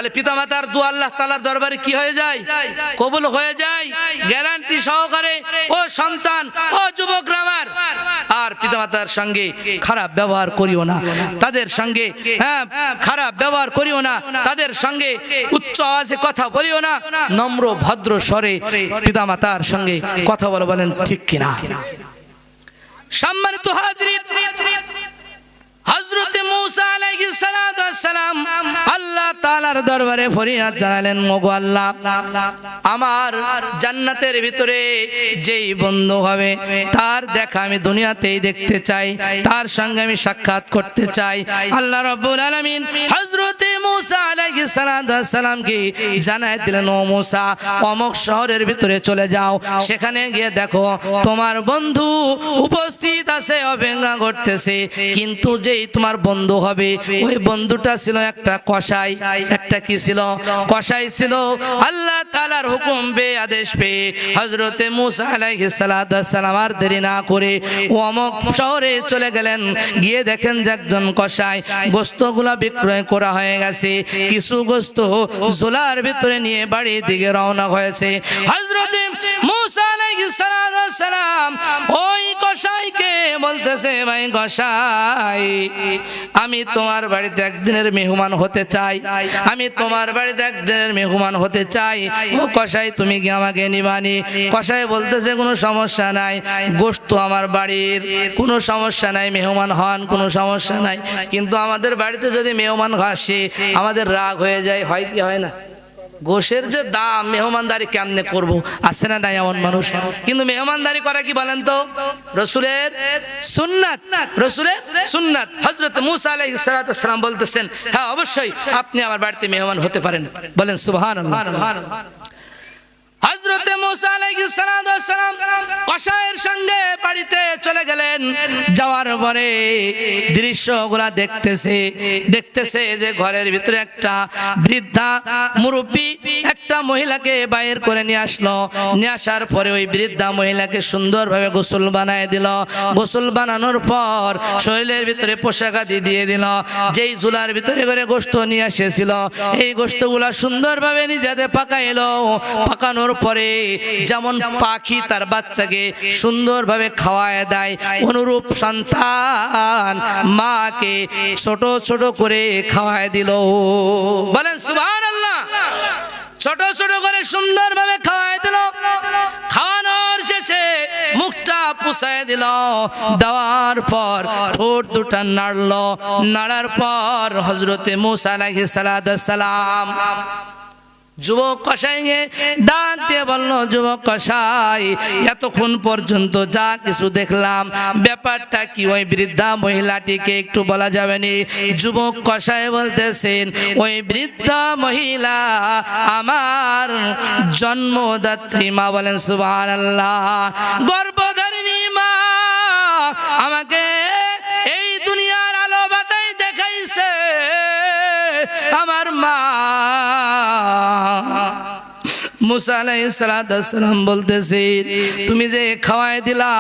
তাহলে পিতামাতার দোয়া আল্লাহ তাআলার দরবারে কি হয়ে যায়? কবুল হয়ে যায় গ্যারান্টি সহকারে। ও সন্তান, ও যুবকরা আমার, আর পিতামাতার সঙ্গে খারাপ ব্যবহার করিও না, তাদের সঙ্গে খারাপ ব্যবহার করিও না, তাদের সঙ্গে উচ্চ আওয়াজে কথা বলিও না, নম্র ভদ্র স্বরে পিতামাতার সঙ্গে কথা বলে। বলেন ঠিক কিনা? সম্মানিত হাজরিন, হযরত মূসা আলাইহিস সালাতু ওয়াস সালাম আল্লাহ তাআলার দরবারে ফরিয়াদ জানালেন, ওগো আল্লাহ, আমার জান্নাতের ভিতরে যেই বন্ধু হবে তার দেখা আমি দুনিয়াতেই দেখতে চাই, তার সঙ্গে আমি সাক্ষাৎ করতে চাই। আল্লাহ রাব্বুল আলামিন হযরত মূসা আলাইহিস সালাতু ওয়াস সালামকে জানায় দিলেন, ও মূসা, অমুক শহরের ভিতরে চলে যাও, সেখানে গিয়ে দেখো তোমার বন্ধু উপস্থিত আছে, অপেক্ষা করতেছে। কিন্তু যে তোমার বন্ধু হবে ওই বন্ধুটা ছিল একটা কসাই। একটা কি ছিল? কসাই ছিল। আল্লাহ তাআলার হুকুম পেয়ে, আদেশ পেয়ে হযরত মূসা আলাইহিস সালাতু ওয়াস সালাম আর দেরি না করে অমুক শহরে চলে গেলেন। গিয়ে দেখেন যে একজন কসাই গোশতগুলা বিক্রয় করা হয়ে গেছে, কিছু গোশত ঝোলার ভিতরে নিয়ে বাড়ির দিকে রওনা হয়েছে। হযরত মূসা আলাইহিস সালাতু ওয়াস সালাম ওই কসাইকে বলতেছে, ভাই কসাই, আমি তোমার বাড়িতে একদিনের মেহমান হতে চাই, আমি তোমার বাড়িতে একদিনের মেহমান হতে চাই। ও কসাই, তুমি কি আমাকে নিবানি? কসাই বলতেছে, কোনো সমস্যা নাই, গোশত আমার বাড়ির, কোনো সমস্যা নাই, মেহমান হন, কোনো সমস্যা নাই। কিন্তু আমাদের বাড়িতে যদি মেহমান আসে আমাদের রাগ হয়ে যায়, হয় কি হয় না? গোশের যে দাম, মেহমানদারি কেমনে করব? আছে না নাই এমন মানুষ? কিন্তু মেহমানদারি করা কি বলেন তো রাসূলের সুন্নাত, রাসূলের সুন্নাত। হযরত মূসা আলাইহিস সালাতু ওয়াস সালাম বলতেছেন, হ্যাঁ অবশ্যই আপনি আমার বাড়িতে মেহমান হতে পারেন। বলেন সুবহানাল্লাহ। হযরত মূসা আলাইহিস সালাতু ওয়াস সালাম কসাইয়ের সঙ্গে বাড়িতে চলে গেলেন। যাওয়ার পরে দৃশ্যগুলা দেখতেছে যে ঘরের ভিতরে একটা বৃদ্ধা মুরব্বী একটা মহিলাকে বাইর করে নিয়ে আসলো। নিয়ে আসার পরে ওই বৃদ্ধা মহিলাকে সুন্দরভাবে গোসল বানায় দিল। গোসল বানানোর পর শরীরের ভিতরে পোশাক আদি দিয়ে দিল। যেই ঝুলার ভিতরে করে গোশত নিয়ে এসেছিল এই গোশতগুলা সুন্দরভাবে নিজেতে পাকাইলো। পাকানোর পরে যেমন পাখি তার বাচ্চাকে সুন্দরভাবে খাওয়ায় দেয়, অনুরূপ সন্তান মাকে ছোট ছোট করে খাওয়ায় দিল। বলেন সুবহানাল্লাহ। ছোট ছোট করে সুন্দরভাবে খাওয়ায় দিল। খাওয়ানোর শেষে মুখটা পুছায় দিল। দেওয়ার পর ঠোঁট দুটা নাড়লো। নাড়ার পর হযরতে মূসা আলাইহিস সালাতু ওয়াস সালাম যুবক কসাইকে ডাক দিয়ে বলল, যুবক কসাই, এতক্ষণ পর্যন্ত যা কিছু দেখলাম ব্যাপারটা কি ওই বৃদ্ধা মহিলাটিকে একটু বলা যাবে নি? যুবক কসাই বলতেছেন, ওই বৃদ্ধা মহিলা আমার জন্মদাত্রী মা। বলেন সুবহানাল্লাহ। গর্ভধারিণী মা আমাকে এই দুনিয়ার আলো বাতাই দেখাইছে। আমার মা। মূসা আলাইহিস সালাতু ওয়াস সালাম বলতেছে, তুমি যে খাওয়ায় দিলা,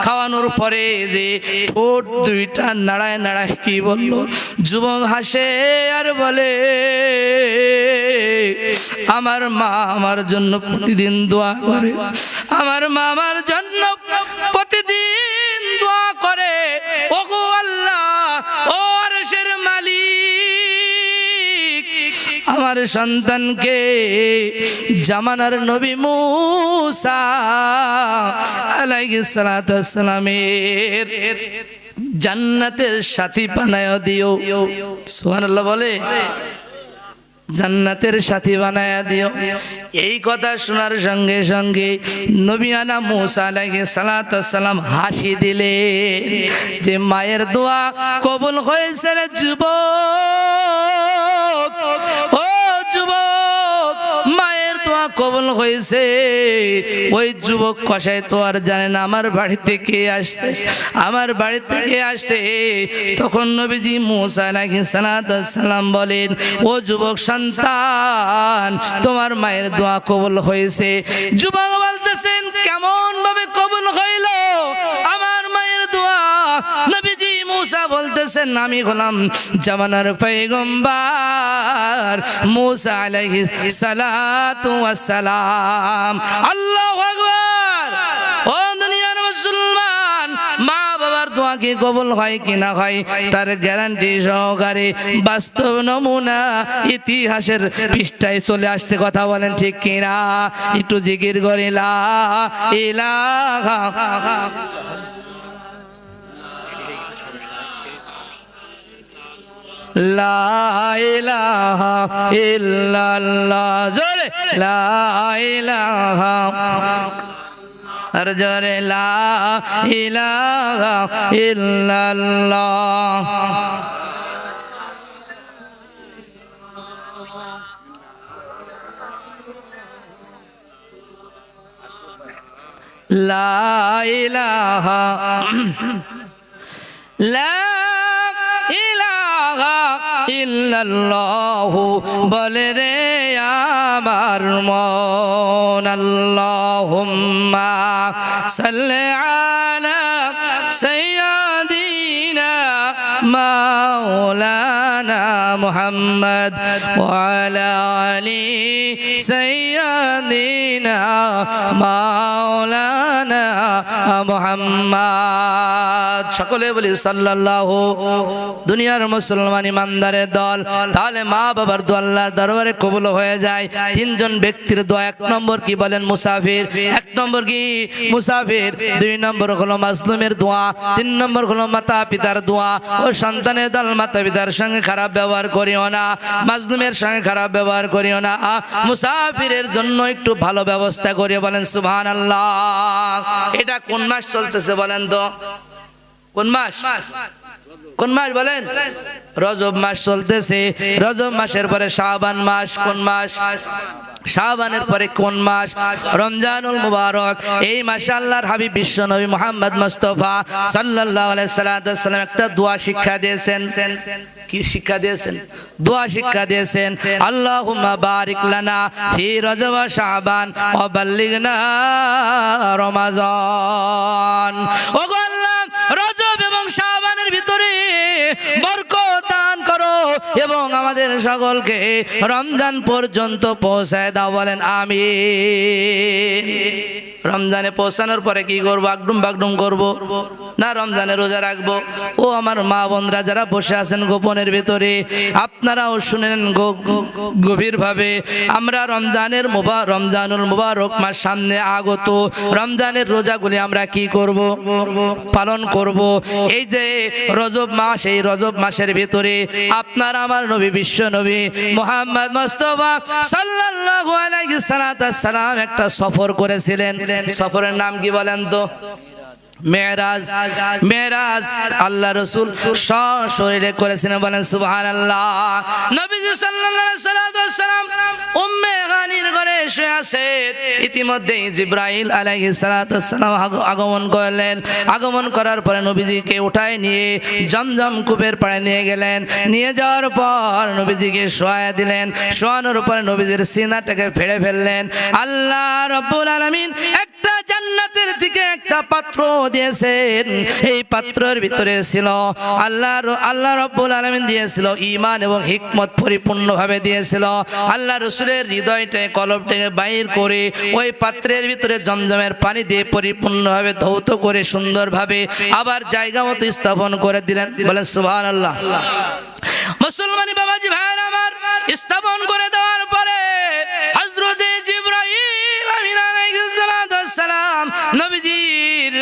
খাওয়ানোর পরে যে ঠোঁট দুইটা নাড়ায় নাড়ায় কি বলল? যুবক হাসে আর বলে, আমার মা আমার জন্য প্রতিদিন দোয়া করে, আমার মা আমার জন্য প্রতিদিন দোয়া করে। ওগো আল্লাহ, ও আরশের মালিক, আমার সন্তানকে জামানার নবী মূসা আলাইহিস সালাতু ওয়াস সালামের জান্নাতের সাথী বানায় দিও। সুবহানাল্লাহ বলে, জান্নাতের সাথী বানায়া দিও। এই কথা শোনার সঙ্গে সঙ্গে নবী আনা মূসা আলাইহিস সালাতু ওয়াস সালাম হাসি দিলেন যে মায়ের দোয়া কবুল হয়েছে রে যুবক। ও যুবক, মায়ের দোয়া কবুল হয়েছে। ওই যুবক কসাই তো আর জানে না আমার বাড়িতে কে আসছে, আমার বাড়িতে কে আসছে। তখন নবীজি মূসা আলাইহিস সালাতু ওয়াস সালাম বলেন, ও যুবক সন্তান, তোমার মায়ের দোয়া কবুল হয়েছে। যুবক বলতেছেন, কেমন ভাবে কবুল হইল আমার মায়ের দোয়া? নবীজি মূসা মুসা বলতেছেন আমি হলাম জামানার পয়গম্বর মুসা আলাইহিস সালাতু ওয়াস সালাম। আল্লাহু আকবার। ও দুনিয়ার মুসলমান, মা বাবার দোয়া কি কবুল হয় কিনা হয় তার গ্যারান্টি সহকারে বাস্তব নমুনা ইতিহাসের পৃষ্ঠায় চলে আসছে। কথা বলেন ঠিক কিনা? একটু জিকির করে লা ইলাহা লা ইলাহা ইল্লাল্লাহ, জোরে লা ইলাহা, আর জোরে লা ইলাহা ইল্লাল্লাহ। লা ইলাহা লা ইলাহা ইল্লাল্লাহু বলে রে আমার মন। আল্লাহুম্মা সাল্লি আলা সাইয়্যিদিনা মাওলানা মুহাম্মদ ওয়া আলা আলি সাইয়্যিদিনা মাওলানা মুহাম্মদ। সকলে বলি সাল্লাল্লাহু। দুনিয়ার মুসলমান ইমানদারের দল, তাহলে মা বাবার দোয়া আল্লাহর দরবারে কবুল হয়ে যায়। তিনজন ব্যক্তির দোয়া, এক নম্বর কি বলেন? মুসাফির। এক নম্বর কি? মুসাফির। দুই নম্বর হলো মাজলুমের দোয়া। তিন নম্বর হলো মাতা পিতার দোয়া। ও সন্তানের দল, মাতা পিতার সঙ্গে খারাপ ব্যবহার করিও না, মাজলুমের সঙ্গে খারাপ ব্যবহার করিও না। মুসাফিরের জন্য একটু ভালো ব্যবস্থা করিও। বলেন সুবহানাল্লাহ। এটা কোন মাস চলতেছে বলেন তো? কোন মাস? কোন মাস বলেন? রজব মাস চলতেছে। রজব মাসের পরে শাবান মাস। কোন মাস? শাবানের পরে কোন মাস? রমজানুল মুবারক। এই মাসে আল্লাহর হাবিব বিশ্ব নবী মুহাম্মদ মুস্তাফা সাল্লাল্লাহু আলাইহি সাল্লাম একটা দোয়া শিক্ষা দিয়েছেন। কি শিক্ষা দিয়েছেন? দোয়া শিক্ষা দিয়েছেন। আল্লাহুম্মা বারিক লানা ফি রজব ওয়া শাবান ওয়া বাল্লিগনা রমাজান। ওগো আল্লাহ, রজব এবং শাবানের ভিতরে বরকত দান করো এবং আমাদের সকলকে রমজান পর্যন্ত পৌঁছায় দাও। বলেন আমিন। রমজানে পৌঁছানোর পরে কি করবো? আগডুম বাগডুম করবো না, রমজানে রোজা রাখবো। ও আমার মা বোনরা যারা বসে আছেন গোপনের ভিতরে, আপনারাও শুনেন গভীর ভাবে। আমরা রমজানুল মুবারক মাস সামনে আগত। রমজানের রোজাগুলি আমরা কি করব? পালন করব। এই যে রজব মাস, এই রজব মাসের ভিতরে আপনার আমার নবী বিশ্ব নবী মুহাম্মদ মুস্তাফা সাল্লাল্লাহু আলাইহি সাল্লাম একটা সফর করেছিলেন। সফরের নাম কি বলেন তো? মেরাজ। মেরাজ আল্লাহ রাসূল সশরীরে করেছেন। বলেন সুবহানাল্লাহ। নবীজি সাল্লাল্লাহু আলাইহি সাল্লাম উম্মে গানির ঘরে শুয়ে আছেন। ইতিমধ্যেই জিবরাইল আলাইহিস সালাম আগমন করলেন। আগমন করার পরে নবীজিকে উঠায় নিয়ে জমজম কূপের পাড়ে নিয়ে গেলেন। নিয়ে যাওয়ার পর নবীজিকে শোয়া দিলেন। শোয়ানোর পরে নবীজির সিনাটাকে ফেড়ে ফেললেন। আল্লাহ রাব্বুল আলামিন একটা জান্নাতের থেকে একটা পাত্র দিয়েছেন। এই পাত্রের ভিতরে ছিল আল্লাহ রাব্বুল আলামিন দিয়েছিল ঈমান এবং হিকমত পরিপূর্ণভাবে দিয়েছিল। আল্লাহ রাসূলের হৃদয়টাকে কলবটাকে বাইর করে ওই পাত্রের ভিতরে জমজমের পানি দিয়ে পরিপূর্ণভাবে ধৌত করে সুন্দরভাবে আবার জায়গা মতো স্থাপন করে দিলেন। বলেন সুবহানাল্লাহ। মুসলমানি বাবাজি ভাইরা আমার, স্থাপন করে দেওয়ার পরে হযরত জিবরাইল আলাইহিস সালাম নবীজির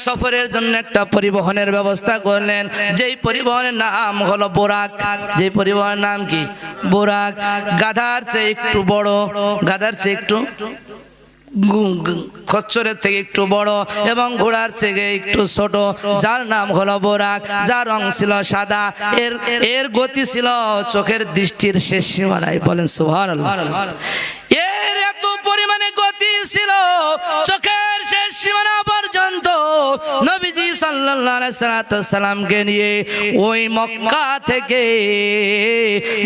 সফরের জন্য একটা পরিবহনের ব্যবস্থা করলেন। যেই পরিবহনের নাম হলো বোরাক। যেই পরিবহনের নাম কি? বোরাক। গাধার চেয়ে একটু বড়, গাধার চেয়ে একটু খচ্চরের থেকে একটু বড় এবং ঘোড়ার থেকে একটু ছোট, যার নাম হলো বোরাক। যার রং ছিল সাদা। এর গতি ছিল চোখের দৃষ্টির শেষ সীমানায়। বলেন সুবহানাল্লাহ। এর এত পরিমাণে গতি ছিল চোখের শেষ সীমানা পর্যন্ত। নবীজি সাল্লাল্লাহু আলাইহি সাল্লামকে নিয়ে ওই মক্কা থেকে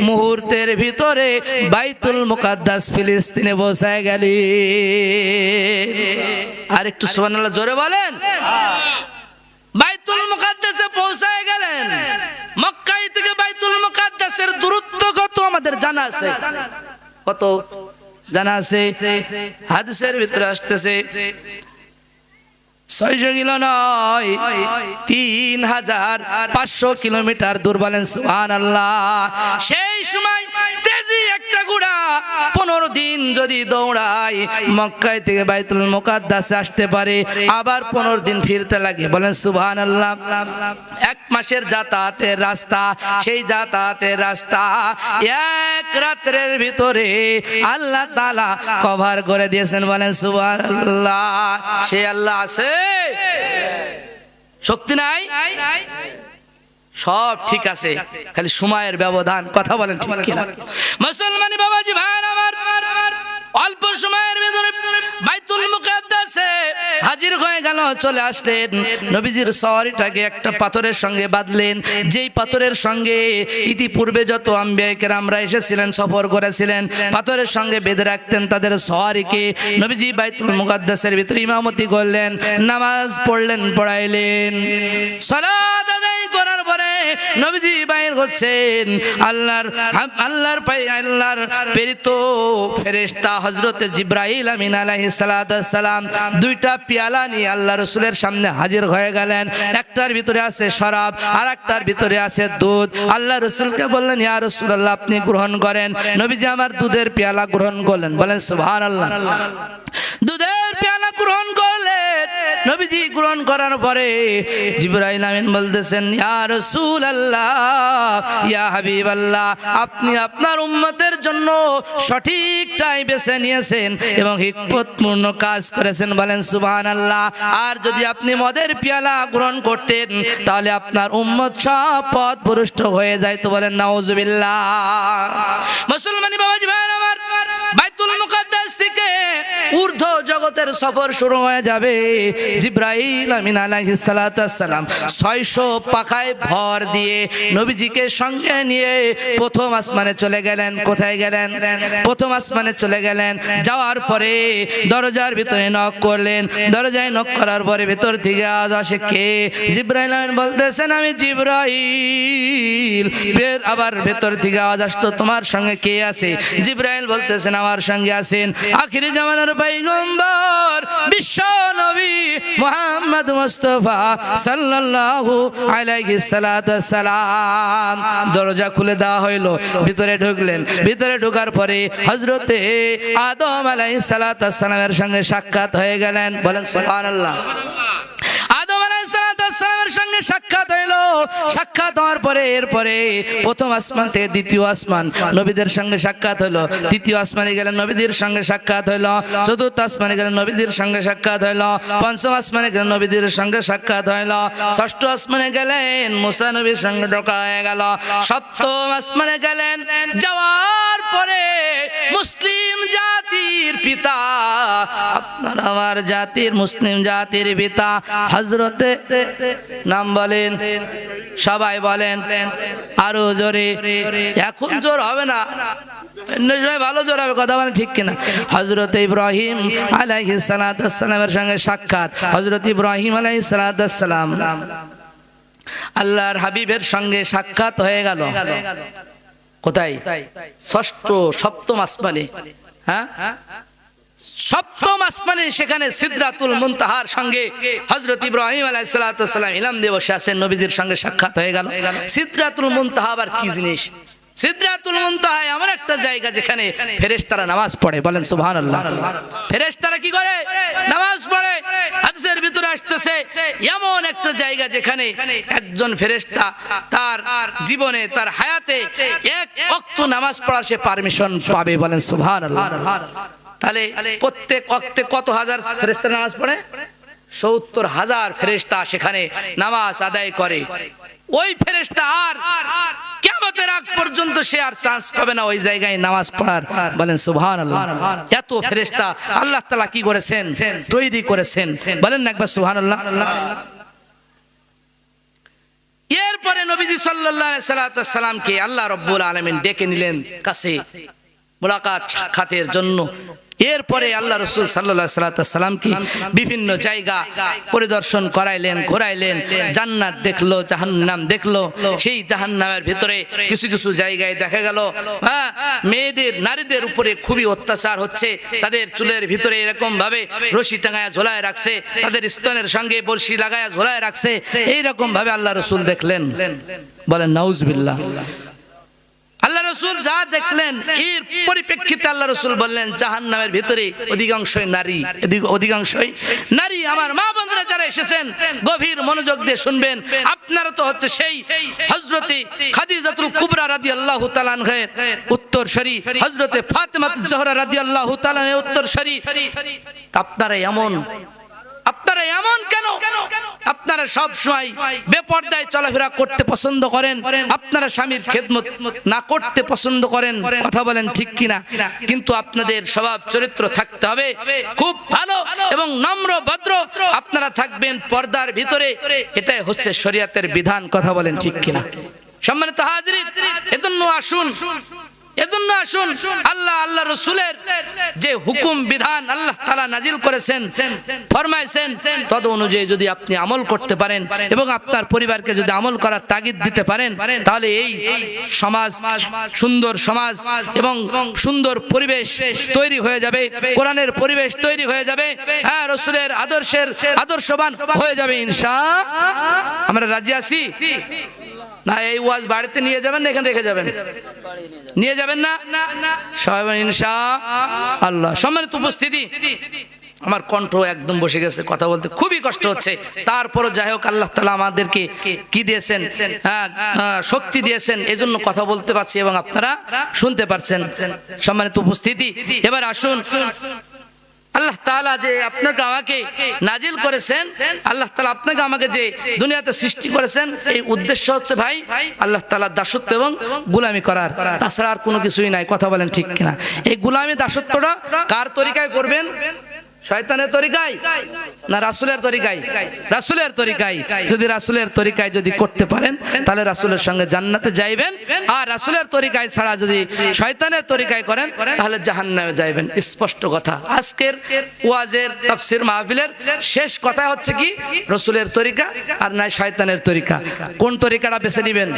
মুহূর্তের ভিতরে বাইতুল মুকাদ্দাস ফিলিস্তিনে পৌঁছায় গেলেন। আর একটু সুবহানাল্লাহ জোরে বলেন। বাইতুল মুকাদ্দাসে পৌঁছায় গেলেন। মক্কা থেকে বাইতুল মুকাদ্দাসের দূরত্ব কত আমাদের জানা আছে? কত জানা আছে? হাদিসের ভিতরে আসতেছে 600 কিলো নয়, 3500 কিলোমিটার দূর। বলেন সুবহানাল্লাহ। সেই সময় তেজি একটা ঘোড়া 15 দিন যদি দৌড়ায় মক্কা থেকে বাইতুল মুকাদ্দাসে আসতে পারে, আবার 15 দিন ফিরতে লাগে। বলেন সুবহানাল্লাহ। 1 মাসের যাতায়াতের রাস্তা, সেই যাতায়াতের রাস্তা 1 রাতের ভিতরে আল্লাহ তাআলা কভার করে দিয়েছেন। বলেন সুবহানাল্লাহ। সে আল্লাহ আছে, শক্তি নাই, সব ঠিক আছে, খালি সময়ের ব্যবধান। কথা বলেন ঠিক কিনা? মুসলমানি বাবাজি ভাই আমার, অল্প সময়ের ভিতরে বাইতুল মুকাদ্দাসে হাজির হয়ে গেল, চলে আসলেন। নবীজির সওয়ারিটাকে একটা পাথরের সঙ্গে বাঁধলেন, যেই পাথরের সঙ্গে ইতিপূর্বে যত আম্বিয়া কেরামরা এসেছিলেন, সফর করেছিলেন, পাথরের সঙ্গে বেঁধে রাখতেন তাদের সওয়ারিকে। নবীজি বাইতুল মুকাদ্দাসের ভিতরে ইমামতি করলেন, নামাজ পড়লেন, পড়াইলেন। সালাত আদায় করার পরে নবীজি বাইর হচ্ছেন। আল্লাহর প্রেরিত ফেরেশতা হযরত জিবরাইল আমিন আলাইহিস সালাম 2টা পেয়ালা নিয়ে আল্লাহ রাসূলের সামনে হাজির হয়ে গেলেন। একটার ভিতরে আছে শরাব, আর একটার ভিতরে আছে দুধ। আল্লাহ রাসূলকে বললেন, ইয়া রাসূলুল্লাহ আপনি গ্রহণ করেন। নবীজি আমার দুধের পেয়ালা গ্রহণ করলেন। বলেন সুবহানাল্লাহ। দুধের পেয়ালা গ্রহণ করলেন। নবীজি গ্রহণ করার পরে জিবরাইল আমিন বলতেছেন, ইয়া রাসূলুল্লাহ, ইয়া হাবিবাল্লাহ, আপনি আপনার উম্মতের জন্য সঠিকটাই বেছে নিয়েছেন এবং হিকমতপূর্ণ কাজ করেছেন। বলেন সুবহানাল্লাহ। আর যদি আপনি মদের পেয়ালা গ্রহণ করতেন তাহলে আপনার উম্মত সব পথভ্রষ্ট হয়ে যায়। তো বলেন নাউজুবিল্লাহ। মুসলমানি বাবাজি ভাইরা আমার, বাইতুল মুকাদ্দাস থেকে ঊর্ধ্ব জগতের সফর শুরু হয়ে যাবে। জিবরাইল আমিন আলাইহিস সালাম 600 পাখায় ভর দিয়ে নবীজিকে সঙ্গে নিয়ে প্রথম আসমানে চলে গেলেন। কোথায় গেলেন? প্রথম আসমানে চলে গেলেন। যাওয়ার পরে দরজার ভিতরে নক করলেন। দরজায় নক করার পরে ভেতর থেকে আওয়াজ আসে, কে? জিবরাইল আমিন বলতেছেন, আমি জিবরাইল। ফের আবার ভেতর থেকে আওয়াজ আসতো, তোমার সঙ্গে কে আছে? জিবরাইল বলতেছেন, আমার সঙ্গে আছেন আখিরি জামানার পয়গম্বর বিশ্ব নবী মুহাম্মদ মুস্তাফা সাল্লাল্লাহু আলাইহি সালাম। দরজা খুলে দেওয়া হইল, ভিতরে ঢুকলেন। ভিতরে ঢোকার পরে হযরতে আদম আলাইহিস সালামের সঙ্গে সাক্ষাৎ হয়ে গেলেন। বলেন সুবহানাল্লাহ। আদম আলাইহিস সালামের সঙ্গে সাক্ষাৎ হইল। সাক্ষাৎ হওয়ার পরে এরপরে প্রথম আসমান থেকে দ্বিতীয় আসমান, নবীদের সঙ্গে সাক্ষাৎ হইল। তৃতীয় আসমানে গেলেন, নবীদের সঙ্গে সাক্ষাৎ হইল। চতুর্থ আসমানে গেলেন, নবীদের সঙ্গে সাক্ষাৎ হইল। পঞ্চম আসমানে গেলেন, নবীদের সঙ্গে সাক্ষাৎ হইল। ষষ্ঠ আসমানে গেলেন, মুসা নবীর সঙ্গে দেখা হয়ে গেল। সপ্তম আসমানে গেলেন। যাওয়ার পরে মুসলিম জাতির পিতা, আপনার আমার জাতির, মুসলিম জাতির পিতা হযরতে, নাম বলেন সবাই, বলেন আরো জোরে। এখন জোর হবে না, ভালো জোর হবে, কথা বলেন ঠিক কিনা? হযরত ইব্রাহিম আলাইহিস সালামের সঙ্গে সাক্ষাৎ। হযরত ইব্রাহিম আলাইহিস সালাম আল্লাহর হাবিবের সঙ্গে সাক্ষাৎ হয়ে গেল। কোথায়? সপ্তম আসমানে। হ্যাঁ, সপ্তম আসমানে, সেখানে সিদরাতুল মুনতাহার সঙ্গে হযরত ইব্রাহিম আলাইহিস সালাম ইলম দিয়ে বসে আছেন। নবীজির সঙ্গে সাক্ষাৎ হয়ে গেল। সিদরাতুল মুনতাহা আবার কি জিনিস? সিদরাতুল মুনতাহা এমন একটা জায়গা যেখানে ফেরেশতারা নামাজ পড়ে। বলেন সুবহানাল্লাহ। ফেরেশতারা কি করে? নামাজ পড়ে। হাদিসের ভিতরে আসতেছে, এমন একটা জায়গা যেখানে একজন ফেরেশতা তার জীবনে, তার হায়াতে 1 ওয়াক্ত নামাজ পড়ার সে পারমিশন পাবে। বলেন সুবহানাল্লাহ। তাহলে প্রত্যেক ওয়াক্তে কত হাজার ফেরেশতা নামাজ পড়ে? 70,000 ফেরেশতা সেখানে নামাজ আদায় করে। ওই ফেরেশতা আর কিয়ামতের আগ পর্যন্ত সে আর চান্স পাবে না ওই জায়গায় নামাজ পড়ার। বলেন সুবহানাল্লাহ। এত ফেরেশতা আল্লাহ তাআলা কি করেছেন? তৈরি করেছেন। বলেন না একবার সুবহানাল্লাহ। এরপরে নবীজি সাল্লাল্লাহু আলাইহি সাল্লামকে আল্লাহ রাব্বুল আলামিন ডেকে নিলেন কাছে। মুলাকাত সাক্ষাতের জন্য। এরপরে আল্লাহ রাসূল সাল্লাল্লাহু আলাইহি সাল্লামকে বিভিন্ন জায়গা পরিদর্শন করাইলেন, ঘোরাইলেন, জান্নাত দেখলো, জাহান্নাম দেখলো। সেই জাহান্নামের ভিতরে কিছু কিছু জায়গায় দেখা গেল মেয়েদের, নারীদের উপরে খুবই অত্যাচার হচ্ছে। তাদের চুলের ভিতরে এরকম ভাবে রশি টাঙায় ঝোলায় রাখছে, তাদের স্তনের সঙ্গে বড়শি লাগায় ঝোলায় রাখছে। এইরকম ভাবে আল্লাহ রাসূল দেখলেন। বলেন নাউজুবিল্লাহ। আল্লাহ রাসূল যা দেখলেন এর পরিপ্রেক্ষিতে আল্লাহ রাসূল বললেন জাহান্নামের ভিতরে অধিকাংশই নারী, অধিকাংশই নারী। আমার মা বোনেরা যারা এসেছেন গভীর মনোযোগ দিয়ে শুনবেন। আপনারা তো হচ্ছে সেই হযরতে খাদিজাতুল কুবরা রাদিয়াল্লাহু তাআলা আনহার উত্তরসূরি, হযরতে ফাতেমাতুজ জোহরা রাদিয়াল্লাহু তাআলা এর উত্তরসূরি। আপনারা এমন কেন? আপনারা সব সময় বেপরদায় চলাফেরা করতে পছন্দ করেন, আপনারা স্বামীর খেদমত না করতে পছন্দ করেন। কথা বলেন ঠিক কিনা? কিন্তু আপনাদের স্বভাব চরিত্র থাকতে হবে খুব ভালো এবং নম্র ভদ্র। আপনারা থাকবেন পর্দার ভিতরে, এটাই হচ্ছে শরীয়তের বিধান। কথা বলেন ঠিক কিনা? সম্মানিত হাজিরিন, এজন্য আসুন আল্লাহ রাসূলের যে হুকুম বিধান আল্লাহ তাআলা নাজিল করেছেন, ফরমাইছেন, তদ অনুযায়ী যদি আপনি আমল করতে পারেন এবং আপনার পরিবারকে যদি আমল করার তাগিদ দিতে পারেন, তাহলে এই সমাজ সুন্দর সমাজ এবং সুন্দর পরিবেশ তৈরি হয়ে যাবে, কোরআনের পরিবেশ তৈরি হয়ে যাবে, হ্যাঁ, রাসূলের আদর্শবান হয়ে যাবে ইনশাআল্লাহ। আমরা রাজি আছি না? এই ওয়াজ বাড়িতে নিয়ে যাবেন না এখানে রেখে যাবেন? নিয়ে যাবেন না সবাই ইনশাআল্লাহ। সম্মানিত উপস্থিতি, আমার কণ্ঠ একদম বসে গেছে, কথা বলতে খুবই কষ্ট হচ্ছে। তারপরও যাই হোক, আল্লাহ তাআলা আমাদেরকে কি দিয়েছেন? শক্তি দিয়েছেন, এজন্য কথা বলতে পারছি এবং আপনারা শুনতে পারছেন। সম্মানিত উপস্থিতি, এবার আসুন আল্লাহ তাআলা যে আপনাকে আমাকে নাজিল করেছেন, আল্লাহ তাআলা আপনাকে আমাকে যে দুনিয়াতে সৃষ্টি করেছেন, এই উদ্দেশ্য হচ্ছে ভাই আল্লাহ তাআলার দাসত্ব এবং গোলামি করার, তাছাড়া আর কোনো কিছুই নাই। কথা বলেন ঠিক কিনা? এই গোলামি দাসত্বটা কার তরিকায় করবেন? শয়তানের তরিকায় না রাসূলের তরিকায়? রাসূলের তরিকায়। যদি রাসূলের তরিকায় যদি করতে পারেন তাহলে রাসূলের সঙ্গে জান্নাতে যাইবেন, আর রাসূলের তরিকায় ছাড়া যদি শয়তানের তরিকায় করেন তাহলে জাহান্নামে যাইবেন। স্পষ্ট কথা। আজকের ওয়াজের তাফসীর মাহফিলের শেষ কথা হচ্ছে কি? রাসূলের তরিকা আর না শয়তানের তরিকা। কোন তরিকাটা বেছে নেবেন?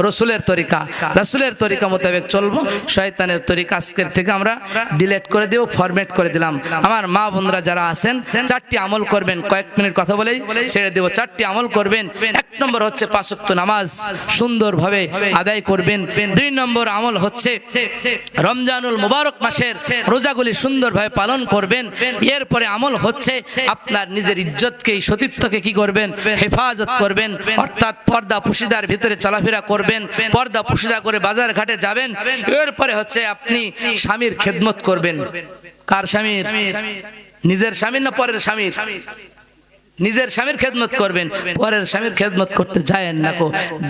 রাসূলের তরিকা। রাসূলের তরিকা মোতাবেক চলবো। শয়তানের তরিকা আজকের থেকে আমরা ডিলিট করে দেব, ফরম্যাট করে দিলাম। আমার মা বোনরা যারা আছেন 4টি আমল করবেন, কয়েক মিনিট কথা বলেই ছেড়ে দেব। 4টি আমল করবেন। 1 নম্বর হচ্ছে 5 ওয়াক্ত নামাজ সুন্দরভাবে আদায় করবেন। 2 নম্বর আমল হচ্ছে রমজানুল মুবারক মাসের রোজাগুলি সুন্দরভাবে পালন করবেন। এরপরে আমল হচ্ছে আপনার নিজের ইজ্জতকে, সতীত্বকে কি করবেন? হেফাজত করবেন, অর্থাৎ পর্দা পুশিদার ভিতরে চলাফেরা করবেন, পর্দা পুশিদা করে বাজার ঘাটে যাবেন। এরপরে হচ্ছে আপনি স্বামীর খেদমত করবেন। কার স্বামীর? নিজের স্বামীর না পরের স্বামীর? নিজের স্বামীর খেদমত করবেন, পরের স্বামীর খেদমত করতে যায়েন না,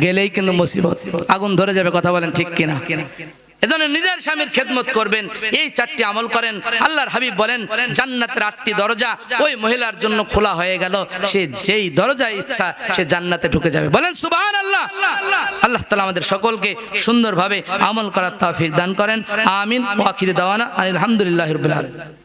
গেলেই কিন্তু মুসিবত, আগুন ধরে যাবে। কথা বলেন ঠিক কিনা? এজন্য নিজের স্বামীর খেদমত করবেন। এই 4টি আমল করেন। আল্লাহর হাবিব বলেন জান্নাতের 8টি দরজা ওই মহিলার জন্য খোলা হয়ে গেল, সে যেই দরজায় ইচ্ছা সে জান্নাতে ঢুকে যাবে। বলেন সুবহানাল্লাহ। আল্লাহ তাআলা আমাদের সকলকে সুন্দরভাবে আমল করার তৌফিক দান করেন। আমিন। ওয়া আখিরু দাওয়ানা আলহামদুলিল্লাহি রাব্বিল আলামিন।